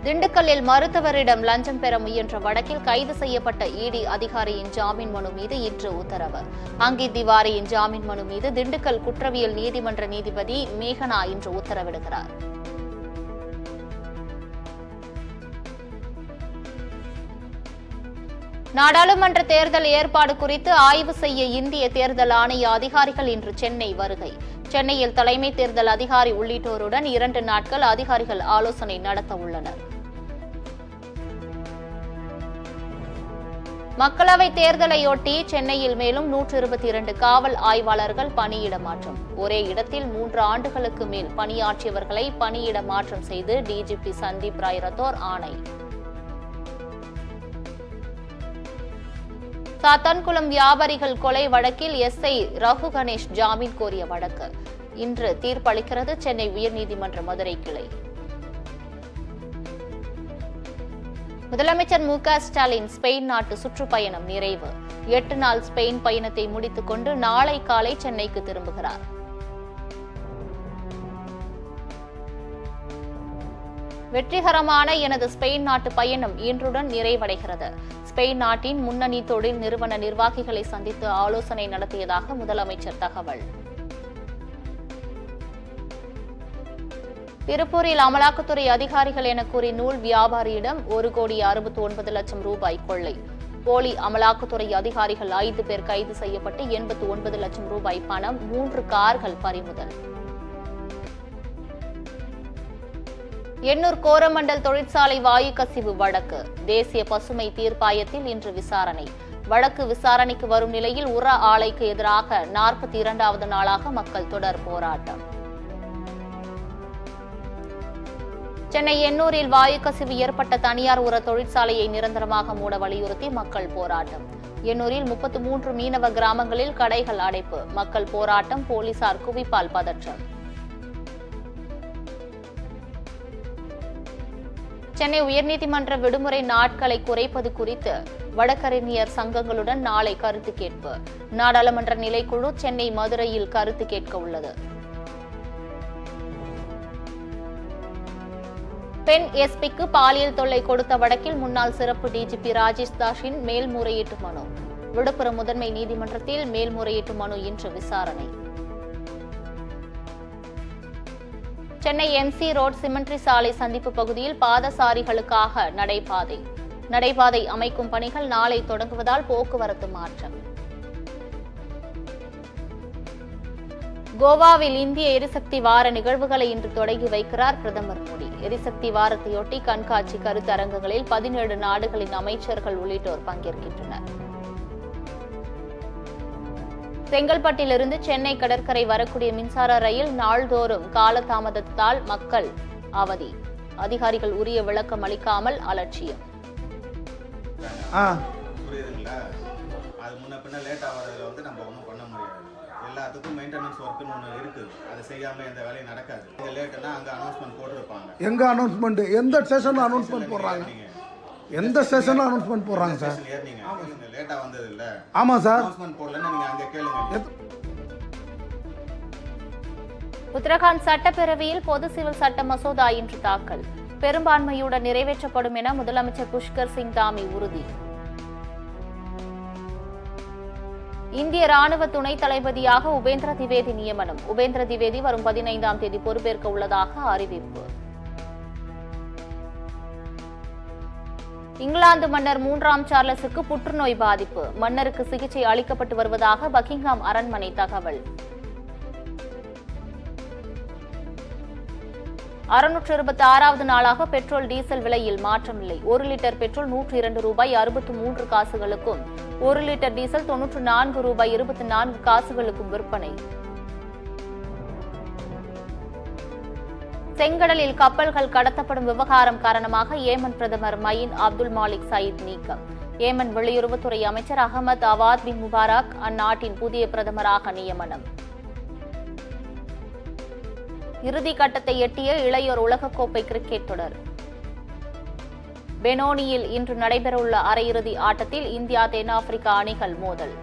திண்டுக்கல்லில் மருத்துவரிடம் லஞ்சம் பெற முயன்ற வழக்கில் கைது செய்யப்பட்ட இடி அதிகாரியின் ஜாமீன் மனு மீது இன்று உத்தரவு. அங்கித் திவாரியின் ஜாமீன் மனு மீது திண்டுக்கல் குற்றவியல் நீதிமன்ற நீதிபதி மேகனா இன்று உத்தரவிடுகிறார். நாடாளுமன்ற தேர்தல் ஏற்பாடு குறித்து ஆய்வு செய்ய இந்திய தேர்தல் ஆணைய அதிகாரிகள் இன்று சென்னை வருகை. சென்னையில் தலைமை தேர்தல் அதிகாரி உள்ளிட்டோருடன் 2 நாட்கள் அதிகாரிகள் ஆலோசனை நடத்த உள்ளனர். மக்களவைத் தேர்தலையொட்டி சென்னையில் மேலும் 122 காவல் ஆய்வாளர்கள் பணியிட மாற்றம். ஒரே இடத்தில் 3 ஆண்டுகளுக்கு மேல் பணியாற்றியவர்களை பணியிட மாற்றம் செய்து டிஜிபி சந்தீப் ராய் ரத்தோர் ஆணை. சாத்தான்குளம் வியாபாரிகள் கொலை வழக்கில் எஸ்ஐ ரகு கணேஷ் ஜாமீன் கோரிய வழக்கு இன்று தீர்ப்பளிக்கிறது சென்னை உயர்நீதிமன்ற மதுரை கிளை. முதலமைச்சர் மு.க.ஸ்டாலின் ஸ்பெயின் நாட்டு சுற்றுப்பயணம் நிறைவு. 8 நாள் ஸ்பெயின் பயணத்தை முடித்துக் கொண்டு நாளை காலை சென்னைக்கு திரும்புகிறார். வெற்றிகரமான எனது ஸ்பெயின் நாட்டு பயணம் இன்றுடன் நிறைவடைகிறது. ஸ்பெயின் நாட்டின் முன்னணி தொழில் நிறுவன நிர்வாகிகளை சந்தித்து ஆலோசனை நடத்தியதாக முதலமைச்சர் தகவல். திருப்பூரில் அமலாக்கத்துறை அதிகாரிகள் என கூறி நூல் வியாபாரியிடம் 1,69,00,000 ரூபாய் கொள்ளை. போலி அமலாக்கத்துறை அதிகாரிகள் 5 பேர் கைது செய்யப்பட்டு 89 லட்சம் ரூபாய் பணம், 3 கார்கள் பறிமுதல். எண்ணூர் கோரமண்டல் தொழிற்சாலை வாயு கசிவு வழக்கு தேசிய பசுமை தீர்ப்பாயத்தில் இன்று விசாரணை. வழக்கு விசாரணைக்கு வரும் நிலையில் உர ஆலைக்கு எதிராக 42வது நாளாக மக்கள் தொடர் போராட்டம். சென்னை எண்ணூரில் வாயு கசிவு ஏற்பட்ட தனியார் உர தொழிற்சாலையை நிரந்தரமாக மூட வலியுறுத்தி மக்கள் போராட்டம். எண்ணூரில் 33 மீனவ கிராமங்களில் கடைகள் அடைப்பு. மக்கள் போராட்டம், போலீசார் குவிப்பால் பதற்றம். சென்னை உயர்நீதிமன்ற விடுமுறை நாட்களை குறைப்பது குறித்து வழக்கறிஞர் சங்கங்களுடன் நாளை கருத்து கேட்பு. நாடாளுமன்ற நிலைக்குழு சென்னை, மதுரையில் கருத்து கேட்க உள்ளது. பெண் எஸ்பிக்கு பாலியல் தொல்லை கொடுத்த வழக்கில் முன்னாள் சிறப்பு டிஜிபி ராஜேஷ் தாஸின் மேல்முறையீட்டு மனு. விழுப்புரம் முதன்மை நீதிமன்றத்தில் மேல்முறையீட்டு மனு இன்று விசாரணை. சென்னை எம்சி ரோட் சிமெண்ட்ரி சாலை சந்திப்பு பகுதியில் பாதசாரிகளுக்காக நடைபாதை அமைக்கும் பணிகள் நாளை தொடங்குவதால் போக்குவரத்து மாற்றம். கோவாவில் இந்திய எரிசக்தி வார நிகழ்வுகளை இன்று தொடங்கி வைக்கிறார் பிரதமர் மோடி. எரிசக்தி வாரத்தையொட்டி கண்காட்சி, கருத்தரங்குகளில் 17 நாடுகளின் அமைச்சர்கள் உள்ளிட்டோர் பங்கேற்கின்றனர். செங்கல்பட்டிலிருந்து சென்னை கடற்கரை வரக்கூடிய மின்சார ரயில் நாள்தோறும் காலதாமதத்தால் மக்கள் அவதி. அதிகாரிகள் உரிய விளக்கம் அளிக்காமல் அலட்சியம். எல்லாத்துக்கும் மெயின்டெனன்ஸ் ஒர்க்னு ஒன்று இருக்குது. அது செய்யாம எந்த வேலையும் நடக்காது. இந்த லேட்னா அங்கே அனௌன்ஸ்மெண்ட் போட்டுருப்பாங்க. எங்க அனௌன்ஸ்மெண்ட்? எந்த ஸ்டேஷன்ல அனௌன்ஸ்மெண்ட் போடுறாங்க? எந்த ஸ்டேஷன்ல அனௌன்ஸ்மெண்ட் போடுறாங்க சார்? நீங்க லேட்டா வந்தது இல்ல? ஆமா சார். அனௌன்ஸ்மெண்ட் போடலன்னா நீங்க அங்க கேளுங்க. உத்தரகாண்ட் சட்டப்பேரவையில் பொது சிவில் சட்ட மசோதா இன்று தாக்கல். பெரும்பான்மையுடன் நிறைவேற்றப்படும் என முதலமைச்சர் புஷ்கர் சிங் தாமி உறுதி. இந்திய ராணுவ துணை தளபதியாக உபேந்திர திவேதி நியமனம். உபேந்திர திவேதி வரும் 15ஆம் தேதி பொறுப்பேற்க உள்ளதாக அறிவிப்பு. இங்கிலாந்து மன்னர் 3ஆம் சார்லஸுக்கு புற்றுநோய் பாதிப்பு. மன்னருக்கு சிகிச்சை அளிக்கப்பட்டு வருவதாக பக்கிங்ஹாம் அரண்மனை தகவல். 626வது நாளாக பெட்ரோல், டீசல் விலையில் மாற்றமில்லை. 1 லிட்டர் பெட்ரோல் 102 ரூபாய் 63 காசுகளுக்கும், 1 லிட்டர் டீசல் 94 ரூபாய் 24 காசுகளுக்கும் விற்பனை. செங்கடலில் கப்பல்கள் கடத்தப்படும் விவகாரம் காரணமாக ஏமன் பிரதமர் மயின் அப்துல் மாலிக் சயீத் நீக்கம். ஏமன் வெளியுறவுத்துறை அமைச்சர் அகமது அவாத் பின் முபாரக் அந்நாட்டின் புதிய பிரதமராக நியமனம். இறுதிக் கட்டத்தை எட்டிய இளையோர் உலகக்கோப்பை கிரிக்கெட் தொடர். பெனோனியில் இன்று நடைபெறவுள்ள அரையிறுதி ஆட்டத்தில் இந்தியா, தென்னாப்பிரிக்கா அணிகள் மோதல்.